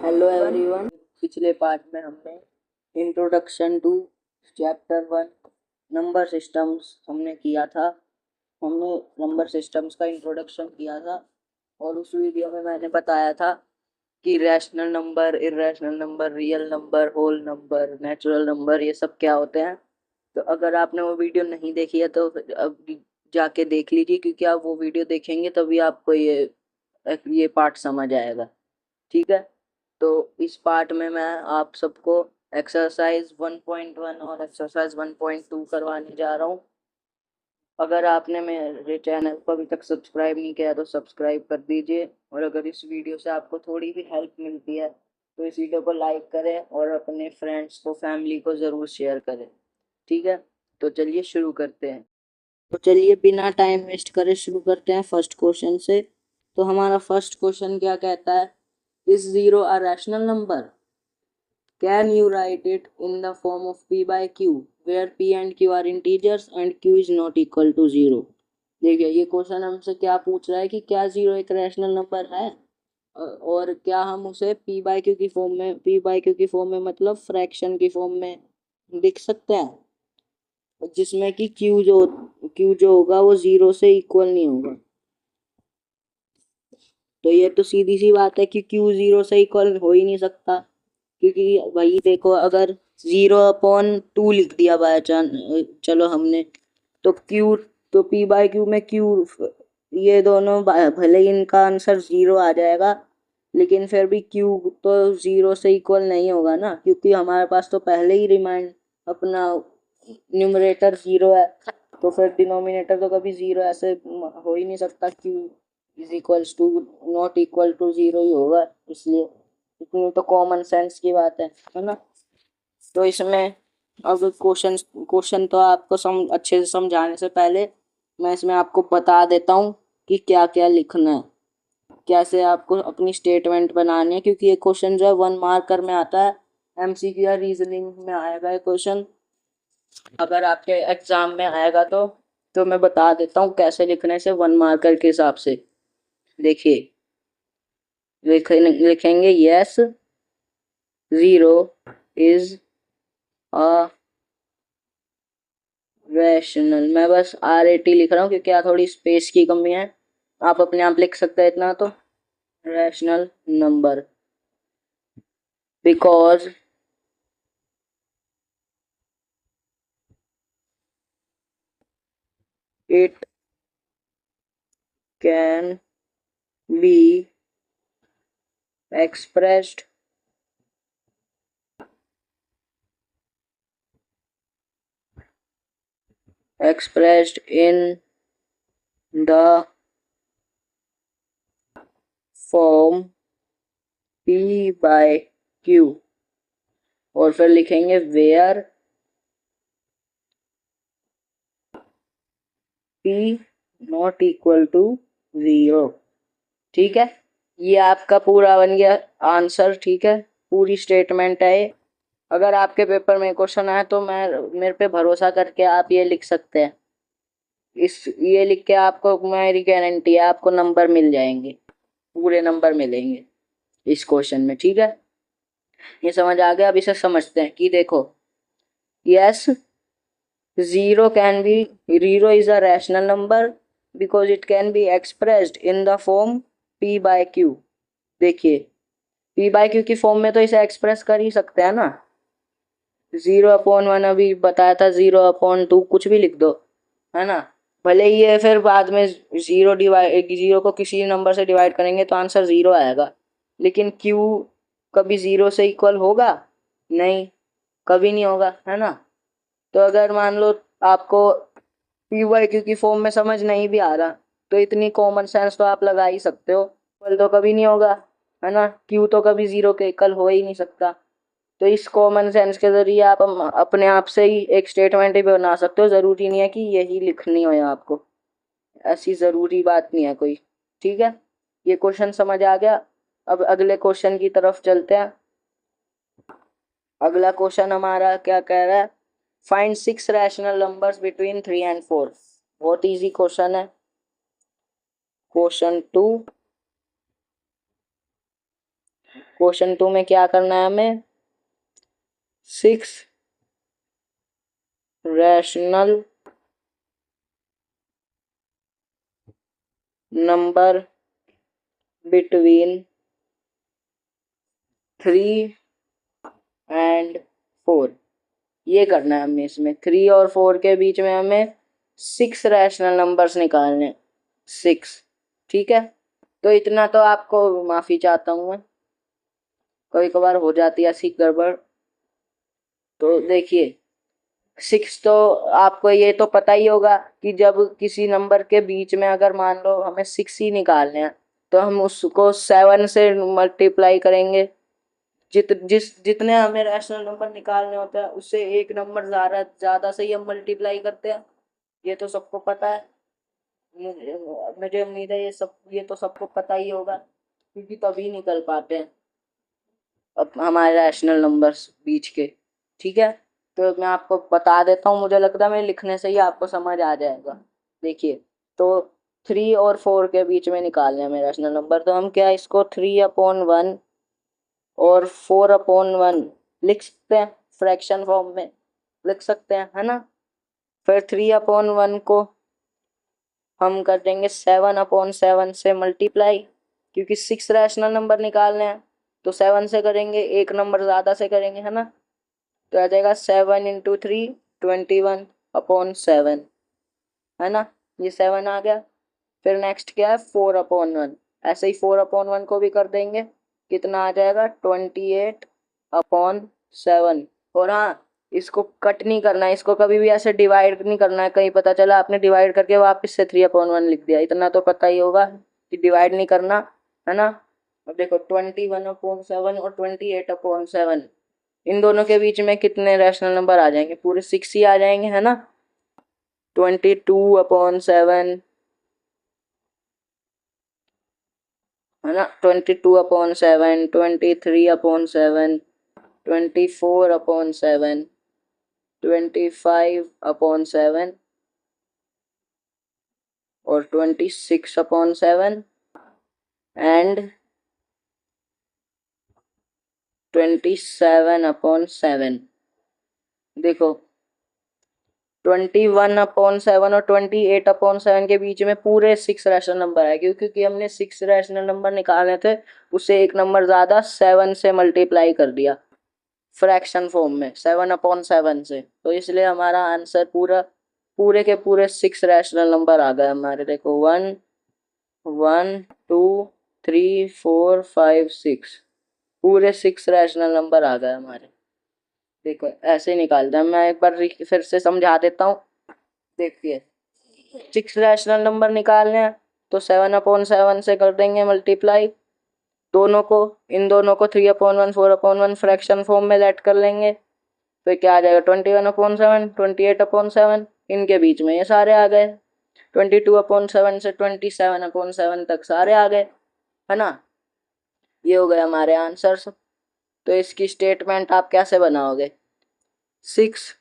Hello everyone. पिछले part में हमने introduction to chapter 1 number systems हमने किया था। हमने नंबर सिस्टम्स का इंट्रोडक्शन किया था और उस वीडियो में मैंने बताया था कि rational number, irrational number, real number, whole number, natural number ये सब क्या होते हैं। तो अगर आपने वो वीडियो नहीं देखी है तो अब जाके देख लीजिए, क्योंकि आप वो वीडियो देखेंगे तभी आपको ये पार्ट समझ आएगा। ठीक है, तो इस पार्ट में मैं आप सबको एक्सरसाइज 1.1 और एक्सरसाइज 1.2 करवाने जा रहा हूँ। अगर आपने मेरे चैनल को अभी तक सब्सक्राइब नहीं किया तो सब्सक्राइब कर दीजिए, और अगर इस वीडियो से आपको थोड़ी भी हेल्प मिलती है तो इस वीडियो को लाइक करें और अपने फ्रेंड्स को, फैमिली को ज़रूर शेयर करें। ठीक है, तो चलिए शुरू करते हैं। तो चलिए बिना टाइम वेस्ट करे शुरू करते हैं फर्स्ट क्वेश्चन से। तो हमारा फर्स्ट क्वेश्चन क्या कहता है? Is zero a rational number? Can you write it in the form of p by q, where p and q are integers and q is not equal to 0? देखिए, ये question हमसे क्या पूछ रहा है कि क्या जीरो एक रैशनल नंबर है, और क्या हम उसे p बाई क्यू की फॉर्म में, p बाई क्यू की फॉर्म में मतलब फ्रैक्शन की फॉर्म में लिख सकते हैं, जिसमें कि q जो होगा वो 0 से इक्वल नहीं होगा। तो ये तो सीधी सी बात है कि q 0 से इक्वल हो ही नहीं सकता, क्योंकि भाई देखो, अगर 0/2 लिख दिया बाय चांस, चलो हमने, तो क्यू, तो पी बाई क्यू में क्यू, ये दोनों भले ही इनका आंसर 0 आ जाएगा, लेकिन फिर भी क्यू तो 0 से इक्वल नहीं होगा ना, क्योंकि हमारे पास तो पहले ही रिमाइंड अपना न्यूमरेटर 0 है, तो फिर डिनोमिनेटर तो कभी 0 ऐसे हो ही नहीं सकता। Q is equals to, not equal to 0 ही होगा, इसलिए इतनी तो कॉमन सेंस की बात है ना। तो इसमें अब क्वेश्चन क्वेश्चन तो आपको अच्छे से समझाने से पहले मैं इसमें आपको बता देता हूँ कि क्या क्या लिखना है, कैसे आपको अपनी स्टेटमेंट बनानी है, क्योंकि ये क्वेश्चन जो है 1 मार्कर में आता है, एमसीक्यू या रीजनिंग में आएगा ये क्वेश्चन। अगर आपके एग्जाम में आएगा तो मैं बता देता हूँ कैसे लिखने से 1 मार्कर के हिसाब से। देखिए, लिखेंगे yes zero is a rational, मैं बस RAT लिख रहा हूँ क्योंकि यहाँ थोड़ी स्पेस की कमी है, आप अपने आप लिख सकते हैं इतना तो। Rational number because it can B expressed in the form p by q, और फिर लिखेंगे where p not equal to 0। ठीक है, ये आपका पूरा बन गया आंसर। ठीक है, पूरी स्टेटमेंट है ये। अगर आपके पेपर में क्वेश्चन आए तो मेरे पे भरोसा करके आप ये लिख सकते हैं। ये लिख के आपको मेरी गारंटी है आपको नंबर मिल जाएंगे, पूरे नंबर मिलेंगे इस क्वेश्चन में। ठीक है, ये समझ आ गया। अब इसे समझते हैं कि देखो, yes zero is a rational number because it can be expressed in the form p by q। देखिए, p बाय q की फॉर्म में तो इसे एक्सप्रेस कर ही सकते हैं ना। 0/1 अभी बताया था, 0/2 कुछ भी लिख दो, है ना। भले ही ये फिर बाद में जीरो को किसी नंबर से डिवाइड करेंगे तो आंसर 0 आएगा, लेकिन q कभी 0 से इक्वल होगा नहीं, कभी नहीं होगा, है ना। तो अगर मान लो आपको पी वाई क्यू की फॉर्म में समझ नहीं भी आ रहा, तो इतनी कॉमन सेंस तो आप लगा ही सकते हो, इक्वल तो कभी नहीं होगा, है ना। क्यू तो कभी 0 के इक्वल हो ही नहीं सकता। तो इस कॉमन सेंस के जरिए आप अपने आप से ही एक स्टेटमेंट भी बना सकते हो, जरूरी नहीं है कि यही लिखनी हो आपको, ऐसी जरूरी बात नहीं है कोई। ठीक है, ये क्वेश्चन समझ आ गया। अब अगले क्वेश्चन की तरफ चलते हैं। अगला क्वेश्चन हमारा क्या कह रहा है? Find 6 rational numbers between 3 and 4। बहुत इजी क्वेश्चन है। क्वेश्चन 2, क्वेश्चन 2 में क्या करना है हमें, 6 रैशनल नंबर बिटवीन 3 एंड 4, ये करना है हमें। इसमें 3 और 4 के बीच में हमें 6 रैशनल नंबर्स निकालने, 6, ठीक है। तो इतना तो आपको माफी चाहता हूँ मैं, कभी कभार हो जाती है ऐसी गड़बड़। तो देखिए 6 तो आपको ये तो पता ही होगा कि जब किसी नंबर के बीच में अगर मान लो हमें 6 ही निकालने हैं तो हम उसको 7 से मल्टीप्लाई करेंगे। जितने हमें रैशनल नंबर निकालने होते हैं उससे एक नंबर ज्यादा से ही हम मल्टीप्लाई करते हैं, ये तो सबको पता है। मुझे उम्मीद है ये तो सबको पता ही होगा, क्योंकि तभी निकल पाते हैं अब हमारे रैशनल नंबर्स बीच के, ठीक है। तो मैं आपको बता देता हूँ, मुझे लगता है मेरे लिखने से ही आपको समझ आ जाएगा। देखिए तो 3 और 4 के बीच में निकालने हैं मेरा रैशनल नंबर, तो हम क्या इसको 3/1 और 4/1 लिख सकते हैं, फ्रैक्शन फॉर्म में लिख सकते हैं, है ना। फिर 3/1 को हम कर देंगे 7/7 से मल्टीप्लाई, क्योंकि 6 रैशनल नंबर निकालने हैं तो 7 से करेंगे, एक नंबर ज्यादा से करेंगे, है ना। तो आ जाएगा 7 × 3 21/7, है ना, ये 7 आ गया। फिर नेक्स्ट क्या है 4/1, ऐसे ही 4/1 को भी कर देंगे, कितना आ जाएगा 28/7। और हाँ, इसको कट नहीं करना है, इसको कभी भी ऐसे डिवाइड नहीं करना है, कहीं पता चला आपने डिवाइड करके वापस से 3/1 लिख दिया, इतना तो पता ही होगा कि डिवाइड नहीं करना, है ना। अब देखो 21/7 और 28/7, इन दोनों के बीच में कितने रैशनल नंबर आ जाएंगे, पूरे 6 ही आ जाएंगे, है ना। 22/7, है ना, 22/7, 23/7, 24/7, 25/7 और 26/7 एंड 27/7। देखो 21/7 और 28/7 के बीच में पूरे 6 रैशनल नंबर है, क्योंकि हमने 6 रैशनल नंबर निकालने थे, उससे एक नंबर ज्यादा 7 से मल्टीप्लाई कर दिया फ्रैक्शन फॉर्म में 7/7 से, तो इसलिए हमारा आंसर पूरे के पूरे 6 रैशनल नंबर आ गए हमारे। देखो 1 1 2 3 4 5 6, पूरे 6 रैशनल नंबर आ गए हमारे। देखो ऐसे निकालते हैं, मैं एक बार फिर से समझा देता हूँ। देखिए 6 रैशनल नंबर निकालने हैं तो 7/7 से कर देंगे मल्टीप्लाई, दोनों को, इन दोनों को 3/1 4/1 फ्रैक्शन फॉर्म में लेट कर लेंगे, तो क्या आ जाएगा 21/7 28/7, इनके बीच में ये सारे आ गए, 22/7 से 27/7 तक सारे आ गए, है ना। ये हो गए हमारे आंसर्स। तो इसकी स्टेटमेंट आप कैसे बनाओगे, 6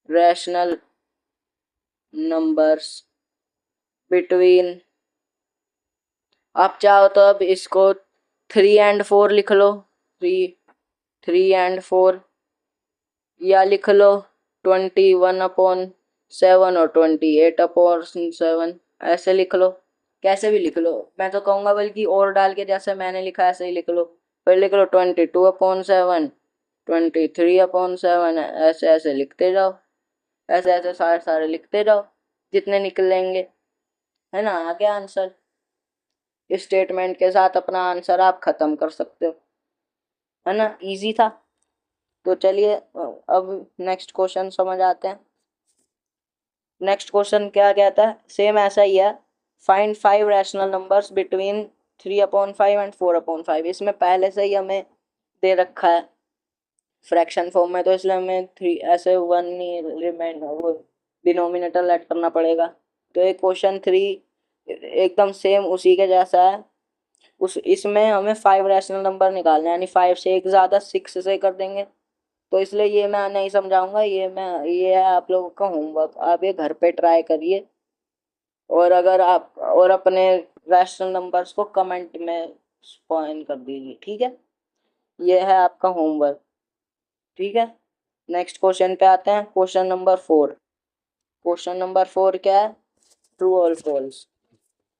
रैशनल नंबर्स बिटवीन, आप चाहो तो अब इसको 3 एंड 4 लिख लो, 3 एंड 4, या लिख लो 21/7 और 28/7, ऐसे लिख लो, कैसे भी लिख लो। मैं तो कहूँगा बल्कि और डाल के जैसे मैंने लिखा ऐसे ही लिख लो, फिर लिख लो 22/7 23/7, ऐसे ऐसे लिखते जाओ, ऐसे ऐसे सारे सारे लिखते जाओ, जितने निकलेंगे, है ना। आ गया आंसर। इस स्टेटमेंट के साथ अपना आंसर आप खत्म कर सकते हो, है ना, इजी था। तो चलिए अब नेक्स्ट क्वेश्चन समझ आते हैं। नेक्स्ट क्वेश्चन क्या कहता है, सेम ऐसा ही है, find 5 rational numbers between 3/5 and 4/5। इसमें पहले से ही हमें दे रखा है फ्रैक्शन फॉर्म में, तो इसलिए हमें 3 ऐसे 1 ही रिमेन वो डिनोमिनेटर लेट करना पड़ेगा। तो ये क्वेश्चन 3 एकदम सेम उसी के जैसा है, उस इसमें हमें 5 रैशनल नंबर निकालने, यानी 5 से एक ज़्यादा 6 से कर देंगे, तो इसलिए ये मैं नहीं समझाऊंगा, ये है आप लोगों का होमवर्क, आप ये घर पे ट्राई करिए, और अगर आप और अपने रैशनल नंबर्स को कमेंट में स्पॉइन कर दीजिए। ठीक है, ये है आपका होमवर्क। ठीक है, नेक्स्ट क्वेश्चन पे आते हैं। Question number 4। क्वेश्चन नंबर 4 क्या है? ट्रू और फॉल्स।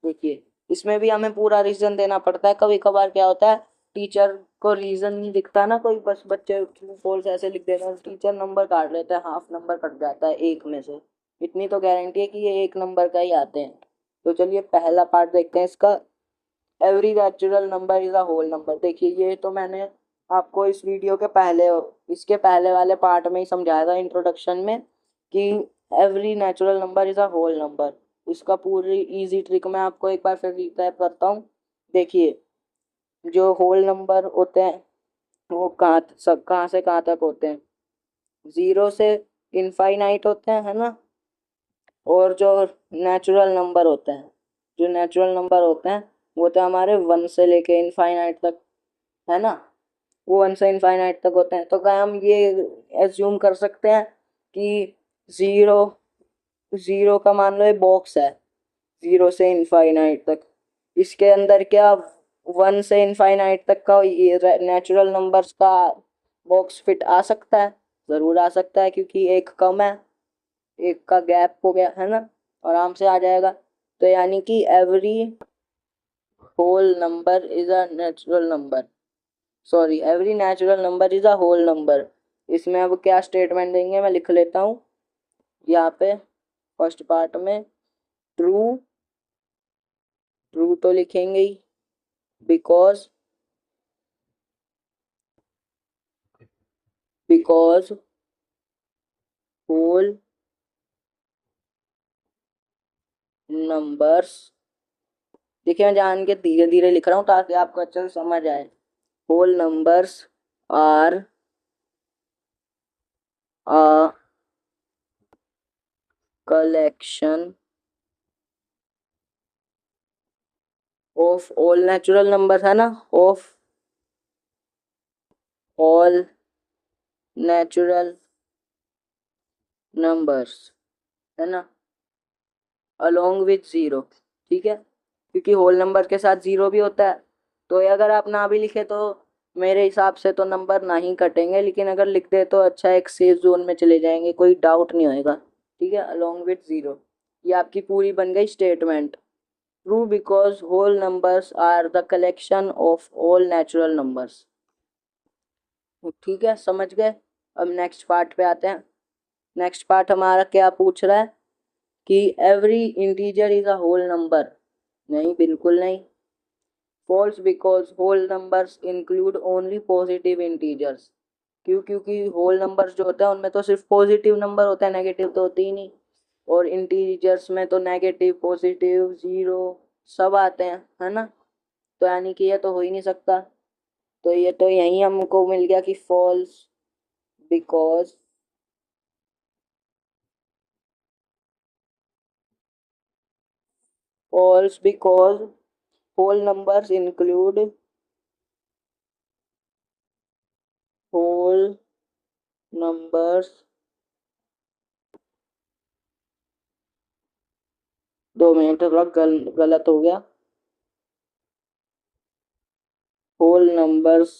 देखिए, इसमें भी हमें पूरा रीजन देना पड़ता है। कभी कभार क्या होता है, टीचर को रीजन नहीं दिखता ना, कोई बस बच्चे ट्रू फॉल्स ऐसे लिख देते हैं, टीचर नंबर काट लेते हैं, हाफ नंबर कट जाता है एक में से। इतनी तो गारंटी है कि ये एक नंबर का ही आते हैं। तो चलिए पहला पार्ट देखते हैं इसका। Every natural number is a whole number. देखिए, ये तो मैंने आपको इस वीडियो के पहले, इसके पहले वाले पार्ट में ही समझाया था इंट्रोडक्शन में कि every natural number is a whole number. इसका पूरी इजी ट्रिक मैं आपको एक बार फिर रिकैप करता हूँ। देखिए, जो होल नंबर होते हैं वो कहाँ से कहाँ तक होते हैं? 0 से इनफाइनाइट होते हैं, है ना। और जो नेचुरल नंबर होते हैं, जो नेचुरल नंबर होते हैं वो तो हमारे 1 से लेके इनफाइनाइट तक, है ना। वो 1 से इनफाइनाइट तक होते हैं। तो क्या हम ये एज्यूम कर सकते हैं कि जीरो जीरो का मान लो ये बॉक्स है, 0 से इनफाइनाइट तक, इसके अंदर क्या 1 से इनफाइनाइट तक का ये नेचुरल नंबर्स का बॉक्स फिट आ सकता है? ज़रूर आ सकता है, क्योंकि एक कम है, एक का गैप हो गया, है ना, आराम से आ जाएगा। तो यानी कि every whole number is a natural number, sorry every natural number is a whole number. इसमें अब क्या स्टेटमेंट देंगे, मैं लिख लेता हूँ यहाँ पे फर्स्ट पार्ट में। ट्रू, ट्रू तो लिखेंगे ही, बिकॉज बिकॉज होल नंबर्स, देखिए मैं जान के धीरे धीरे लिख रहा हूँ ताकि आपको अच्छे से समझ आए। Whole numbers are a collection of all natural number, है ना, ऑफ ऑल नेचुरल नंबर्स, है ना, अलोंग विथ जीरो। ठीक है, क्योंकि होल नंबर के साथ जीरो भी होता है। तो ये अगर आप ना भी लिखे तो मेरे हिसाब से तो नंबर ना ही कटेंगे, लेकिन अगर लिख दे तो अच्छा, एक सेफ जोन में चले जाएंगे, कोई डाउट नहीं होएगा। ठीक है, अलोंग विथ जीरो, ये आपकी पूरी बन गई statement. True because whole numbers are the collection of all natural numbers. ठीक है, समझ गए। अब नेक्स्ट पार्ट पे आते हैं। नेक्स्ट पार्ट हमारा क्या पूछ रहा है कि every integer is a whole number. नहीं, बिल्कुल नहीं। False because whole numbers include only positive integers. क्यों? क्योंकि होल नंबर्स जो होता है उनमें तो सिर्फ पॉजिटिव नंबर होता है, नेगेटिव तो होती ही नहीं। और इंटीजर्स में तो नेगेटिव, पॉजिटिव, जीरो सब आते हैं, है ना। तो यानी कि ये तो हो ही नहीं सकता। तो ये तो यही हमको मिल गया कि false because false because whole numbers include whole numbers, 2 minute थोड़ा गलत हो गया। whole numbers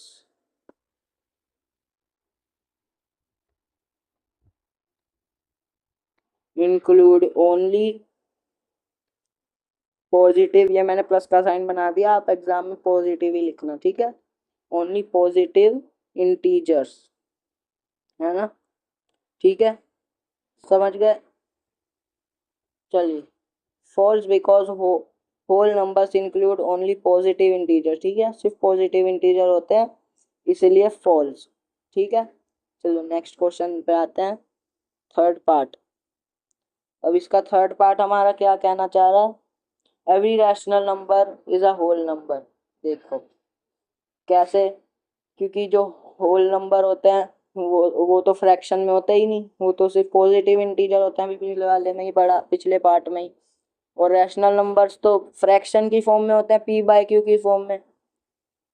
include only positive, ये मैंने प्लस का साइन बना दिया, आप एग्जाम में पॉजिटिव ही लिखना। ठीक है, ओनली पॉजिटिव इंटीजर्स, है ना। ठीक है, समझ गए। चलिए, false because whole numbers include only positive integer. ठीक है, सिर्फ पॉजिटिव इंटीजर होते हैं, इसीलिए फॉल्स। ठीक है, चलो नेक्स्ट क्वेश्चन पे आते हैं, थर्ड पार्ट। अब इसका थर्ड पार्ट हमारा क्या कहना चाह रहा है? Every rational number is a whole number. देखो कैसे, क्योंकि जो होल नंबर होते हैं वो तो फ्रैक्शन में होते ही नहीं, वो तो सिर्फ पॉजिटिव इंटीजर होते हैं, अभी पिछले वाले में ही पढ़ा, पिछले पार्ट में ही। और रैशनल नंबर्स तो फ्रैक्शन की फॉर्म में होते हैं, पी बाय क्यू की फॉर्म में।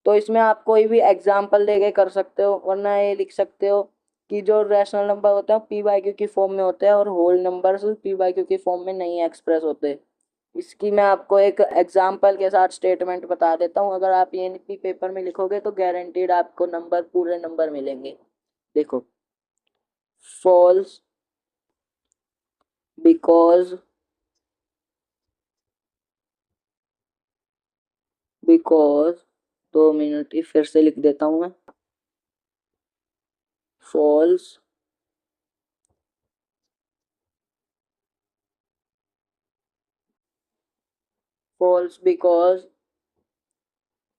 तो इसमें आप कोई भी एग्जाम्पल देके कर सकते हो, वरना ये लिख सकते हो कि जो रैशनल नंबर होते हैं पी बाय क्यू की फॉर्म में होते हैं और whole numbers p by q की फॉर्म में नहीं एक्सप्रेस होते। इसकी मैं आपको एक एग्जाम्पल के साथ स्टेटमेंट बता देता हूँ। अगर आप ये भी पेपर में लिखोगे तो गारंटीड आपको नंबर, पूरे नंबर मिलेंगे। देखो, फॉल्स बिकॉज बिकॉज 2 मिनट, फिर से लिख देता हूँ मैं। फॉल्स फॉल्स बिकॉज,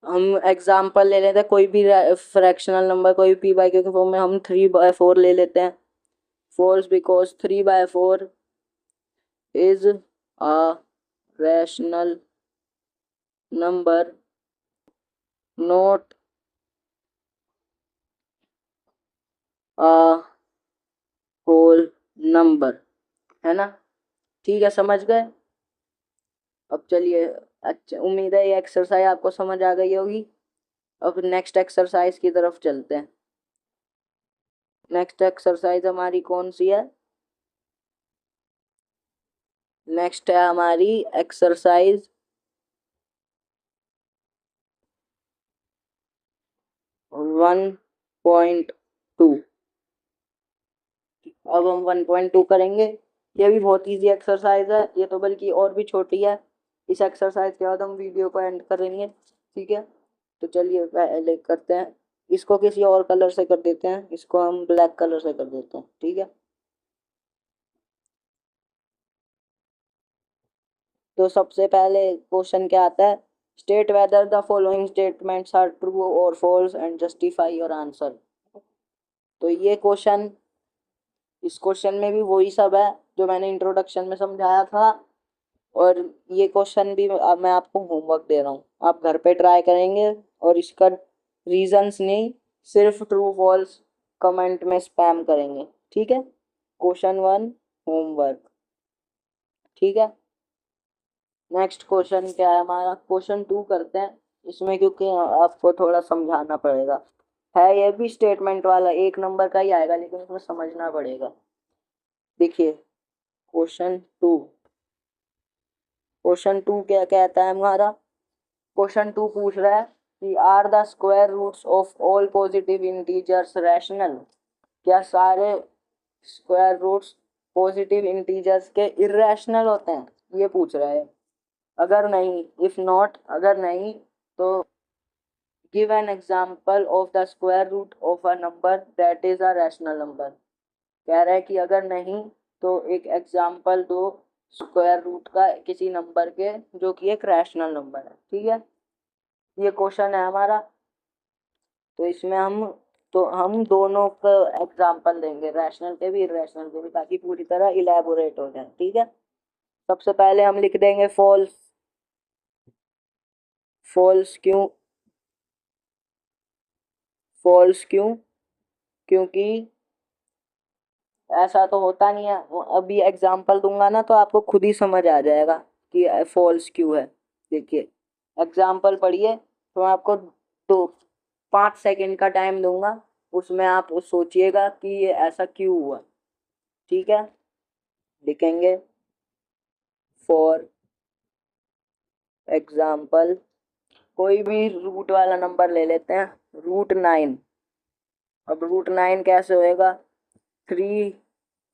हम एग्जाम्पल ले लेते हैं कोई भी फ्रैक्शनल नंबर, कोई भी p बाई क्यू के फॉर्म में हम 3/4 ले लेते हैं। False because 3/4 is a rational number not a whole number, है ना। ठीक है, समझ गए। अब चलिए, अच्छा, उम्मीद है ये एक्सरसाइज आपको समझ आ गई होगी। अब नेक्स्ट एक्सरसाइज की तरफ चलते हैं। नेक्स्ट एक्सरसाइज हमारी कौन सी है? नेक्स्ट है हमारी एक्सरसाइज 1.2। अब हम 1.2 करेंगे। ये भी बहुत इजी एक्सरसाइज है, ये तो बल्कि और भी छोटी है। इस एक्सरसाइज के बाद हम वीडियो को एंड करेंगे, ठीक है। तो चलिए पहले करते हैं, इसको किसी और कलर से कर देते हैं, इसको हम ब्लैक कलर से कर देते हैं, ठीक है। तो सबसे पहले क्वेश्चन क्या आता है? State whether the following statements are true और false and justify your answer. तो ये क्वेश्चन, इस क्वेश्चन में भी वही सब है जो मैंने इंट्रोडक्शन में समझाया था। और ये क्वेश्चन भी अब मैं आपको होमवर्क दे रहा हूँ, आप घर पे ट्राई करेंगे और इसका रीजंस नहीं, सिर्फ ट्रू फॉल्स कमेंट में स्पैम करेंगे, ठीक है। क्वेश्चन 1 होमवर्क, ठीक है। नेक्स्ट क्वेश्चन क्या है हमारा? क्वेश्चन 2 करते हैं इसमें, क्योंकि आपको थोड़ा समझाना पड़ेगा। है ये भी स्टेटमेंट वाला, 1 नंबर का ही आएगा, लेकिन इसमें समझना पड़ेगा। देखिए, क्वेश्चन 2 क्वेश्चन 2 क्या कहता है हमारा? क्वेश्चन 2 पूछ रहा है कि are the square roots of all positive integers rational. क्या सारे स्क्वायर रूट्स पॉजिटिव इंटीजर्स के इर्रेशनल होते हैं, ये पूछ रहा है। अगर नहीं, इफ नॉट, अगर नहीं तो give an example of the square root of a number that is a rational number. कह रहा है कि अगर नहीं तो एक एग्जाम्पल दो स्क्वायर रूट का किसी नंबर के जो कि एक रैशनल नंबर है, ठीक है। ये क्वेश्चन है हमारा। तो इसमें हम दोनों का एग्जाम्पल देंगे, रैशनल के भी इरेशनल के भी, ताकि पूरी तरह इलेबोरेट हो जाए, ठीक है। सबसे पहले हम लिख देंगे फॉल्स। फॉल्स क्यों? फॉल्स क्यों? क्योंकि ऐसा तो होता नहीं है। अभी एग्जाम्पल दूंगा ना तो आपको खुद ही समझ आ जाएगा कि फॉल्स क्यों है। देखिए, एग्जाम्पल पढ़िए, तो मैं आपको 5 सेकंड का टाइम दूंगा, उसमें आप सोचिएगा कि ये ऐसा क्यों हुआ, ठीक है। लिखेंगे फॉर एग्जाम्पल, कोई भी रूट वाला नंबर ले लेते हैं, √9। अब √9 कैसे होएगा? 3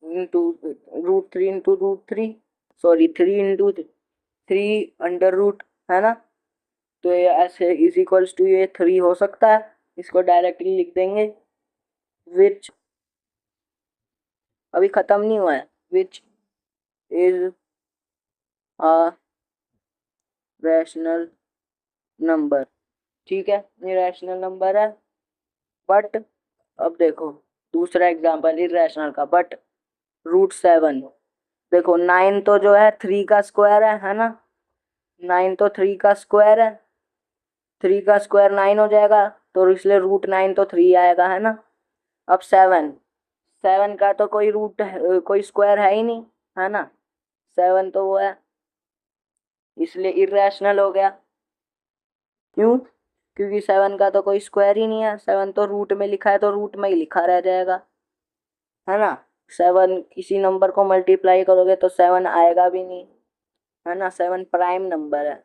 into √3, sorry 3 into 3 under root, है ना। तो ये ऐसे इज इक्वल्स टू ये 3 हो सकता है। इसको डायरेक्टली लिख देंगे, विच, अभी खत्म नहीं हुआ है, विच इज अ रैशनल नंबर, ठीक है। ये रैशनल नंबर है, बट अब देखो दूसरा एग्जांपल इरेशनल का, बट √7। देखो 9 तो जो है 3 का स्क्वायर है ना। 9 तो 3 का स्क्वायर है, 3 का स्क्वायर 9 हो जाएगा, तो इसलिए √9 तो 3 आएगा, है ना। अब 7, 7 का तो कोई कोई स्क्वायर है ही नहीं, है ना। 7 तो वो है, इसलिए इरेशनल हो गया। क्यों? क्योंकि 7 का तो कोई स्क्वायर ही नहीं है, 7 तो रूट में लिखा है तो रूट में ही लिखा रह जाएगा, है ना। 7 किसी नंबर को मल्टीप्लाई करोगे तो 7 आएगा भी नहीं, है ना। 7 प्राइम नंबर है।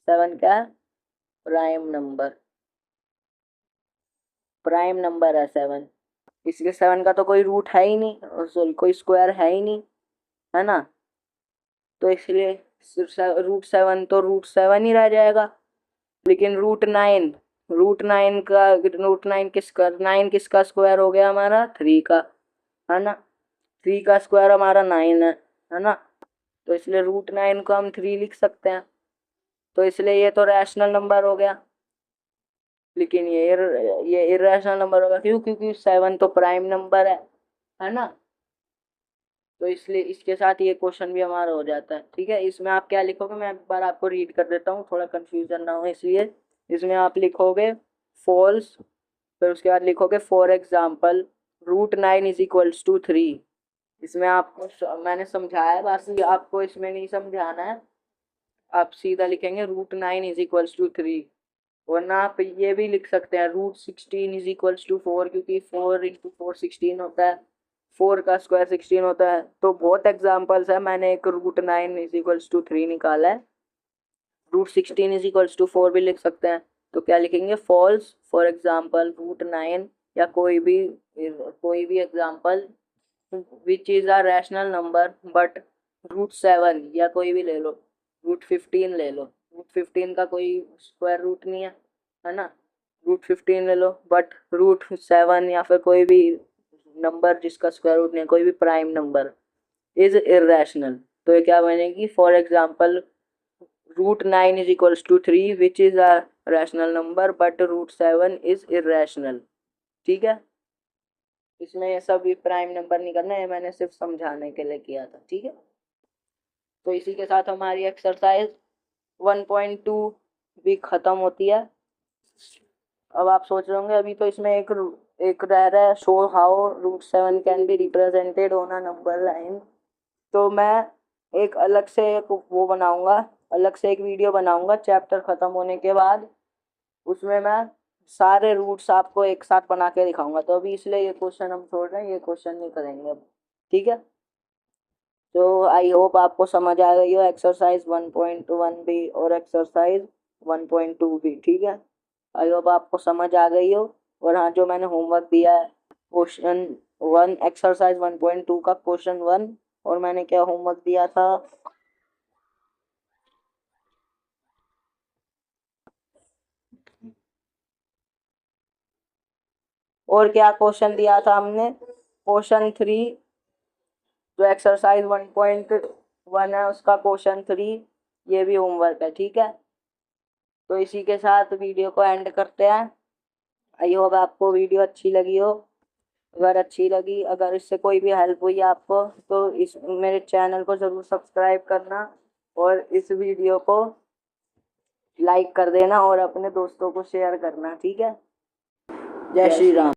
7 क्या है? Prime number. प्राइम नंबर है 7। इसलिए 7 का तो कोई रूट है ही नहीं, सॉरी कोई स्क्वायर है ही नहीं, है ना। तो इसलिए रूट 7 तो रूट 7 ही रह जाएगा। लेकिन रूट नाइन किसका, 9 किसका स्क्वायर हो गया हमारा? 3 का, है ना। 3 का स्क्वायर हमारा 9 है ना। तो इसलिए रूट 9 को हम 3 लिख सकते हैं। तो इसलिए ये तो रैशनल नंबर हो गया। लेकिन ये इरेशनल नंबर होगा, क्यों? क्योंकि 7 तो प्राइम नंबर है ना। तो इसलिए इसके साथ ये क्वेश्चन भी हमारा हो जाता है। ठीक है, इसमें आप क्या लिखोगे, मैं एक बार आपको रीड कर देता हूँ, थोड़ा कंफ्यूजन ना हो इसलिए। इसमें आप लिखोगे फॉल्स, फिर उसके बाद लिखोगे फॉर एग्जाम्पल रूट 9 = 3। इसमें आपको मैंने समझाया है, बस आपको इसमें नहीं समझाना है। आप सीधा लिखेंगे रूट 9 = 3। वरना आप ये भी लिख सकते हैं रूट 16 = 4, क्योंकि 4 × 4 = 16 होता है। 4 का स्क्वायर 16 होता है। तो बहुत एग्जाम्पल्स है, मैंने एक रूट 9 = 3 निकाला है। रूट 16 = 4 भी लिख सकते हैं। तो क्या लिखेंगे? फॉल्स फॉर एग्जाम्पल रूट 9, या कोई भी example which is a rational number but root 7, या कोई भी ले लो, रूट 15 ले लो। रूट 15 का कोई स्क्वायर रूट नहीं है ना। रूट 15 ले लो, बट रूट 7 या फिर कोई भी नंबर जिसका स्क्वायर रूट नहीं है, कोई भी प्राइम नंबर इज इरेशनल। तो ये क्या बनेगी? For example root 9 = 3 which is a rational number but root 7 is irrational. ठीक है, इसमें ये सब भी प्राइम नंबर नहीं करना है, मैंने सिर्फ समझाने के लिए किया था। ठीक है, तो इसी के साथ हमारी एक्सरसाइज 1.2 भी खत्म होती है। अब आप सोच रहे होंगे अभी तो इसमें एक रह रहा है, show how root 7 can be represented on a number line. तो मैं एक अलग से एक वो बनाऊंगा, अलग से एक वीडियो बनाऊंगा चैप्टर खत्म होने के बाद। उसमें मैं सारे रूट्स आपको एक साथ बना के दिखाऊंगा। तो अभी इसलिए ये क्वेश्चन हम छोड़ रहे हैं, ये क्वेश्चन नहीं करेंगे अब। ठीक है, तो आई होप आपको समझ आ गई हो एक्सरसाइज 1.1 भी और एक्सरसाइज 1.2 भी। ठीक है, आई होप आपको समझ आ गई हो। और हाँ, जो मैंने होमवर्क दिया है क्वेश्चन 1, एक्सरसाइज 1.2 का क्वेश्चन 1, और मैंने क्या होमवर्क दिया था, और क्या क्वेश्चन दिया था हमने, क्वेश्चन 3, जो एक्सरसाइज 1.1 है उसका क्वेश्चन 3, ये भी होमवर्क है। ठीक है, तो इसी के साथ वीडियो को एंड करते हैं। आई होप आपको वीडियो अच्छी लगी हो। अगर अच्छी लगी, अगर इससे कोई भी हेल्प हुई आपको, तो इस मेरे चैनल को ज़रूर सब्सक्राइब करना, और इस वीडियो को लाइक कर देना, और अपने दोस्तों को शेयर करना। ठीक है, जय श्री राम।